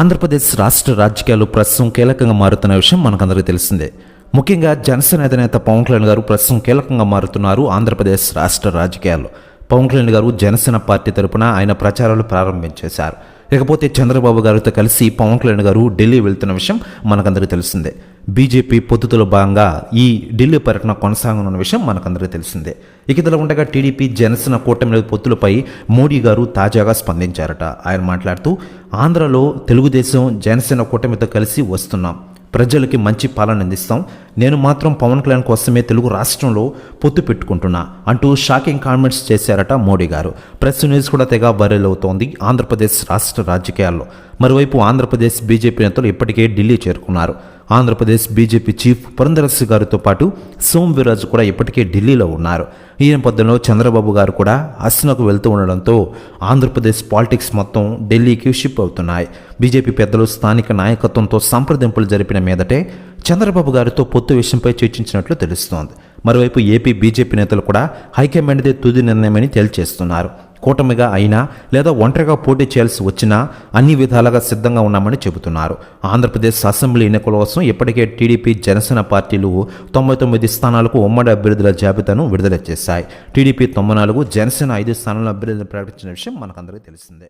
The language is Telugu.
ఆంధ్రప్రదేశ్ రాష్ట్ర రాజకీయాలు ప్రస్తుతం కీలకంగా మారుతున్న విషయం మనకందరికీ తెలిసిందే. ముఖ్యంగా జనసేన అధినేత పవన్ కళ్యాణ్ గారు ప్రస్తుతం కీలకంగా మారుతున్నారు ఆంధ్రప్రదేశ్ రాష్ట్ర రాజకీయాల్లో. పవన్ కళ్యాణ్ గారు జనసేన పార్టీ తరపున ఆయన ప్రచారాలు ప్రారంభించేశారు. ఇకపోతే చంద్రబాబు గారితో కలిసి పవన్ కళ్యాణ్ గారు ఢిల్లీ వెళ్తున్న విషయం మనకందరికీ తెలిసిందే. బీజేపీ పొత్తులో భాగంగా ఈ ఢిల్లీ పర్యటన కొనసాగనున్న విషయం మనకందరికీ తెలిసిందే. ఇక ఇదిలా ఉండగా టీడీపీ జనసేన కూటమి పొత్తులపై మోడీ గారు తాజాగా స్పందించారట. ఆయన మాట్లాడుతూ, ఆంధ్రలో తెలుగుదేశం జనసేన కూటమితో కలిసి వస్తున్నాం, ప్రజలకి మంచి పాలన అందిస్తాం, నేను మాత్రం పవన్ కళ్యాణ్ కోసమే తెలుగు రాష్ట్రంలో పొత్తు పెట్టుకుంటున్నా అంటూ షాకింగ్ కామెంట్స్ చేశారట మోడీ గారు. ప్రెస్ న్యూస్ కూడా తెగ వైరల్ అవుతోంది ఆంధ్రప్రదేశ్ రాష్ట్ర రాజకీయాల్లో. మరోవైపు ఆంధ్రప్రదేశ్ బీజేపీ నేతలు ఇప్పటికే ఢిల్లీ చేరుకున్నారు. ఆంధ్రప్రదేశ్ బీజేపీ చీఫ్ పురంధరశ్రీ గారితో పాటు సోమ్ వీర్రాజు కూడా ఇప్పటికే ఢిల్లీలో ఉన్నారు. ఈ నేపథ్యంలో చంద్రబాబు గారు కూడా అస్సాంకు వెళ్తూ ఉండడంతో ఆంధ్రప్రదేశ్ పాలిటిక్స్ మొత్తం ఢిల్లీకి షిఫ్ట్ అవుతున్నాయి. బీజేపీ పెద్దలు స్థానిక నాయకత్వంతో సంప్రదింపులు జరిపిన మీదటే చంద్రబాబు గారితో పొత్తు విషయంపై చర్చించినట్లు తెలుస్తోంది. మరోవైపు ఏపీ బీజేపీ నేతలు కూడా హైకమాండ్దే తుది నిర్ణయమని తేల్చేస్తున్నారు. కూటమిగా అయినా లేదా ఒంటరిగా పోటీ చేయాల్సి వచ్చినా అన్ని విధాలుగా సిద్ధంగా ఉన్నామని చెబుతున్నారు. ఆంధ్రప్రదేశ్ అసెంబ్లీ ఎన్నికల కోసం ఇప్పటికే టీడీపీ జనసేన పార్టీలు 99 స్థానాలకు ఉమ్మడి అభ్యర్థుల జాబితాను విడుదల చేశాయి. టీడీపీ 94, జనసేన 5 స్థానాల అభ్యర్థులు ప్రకటించిన విషయం మనకందరికీ తెలిసిందే.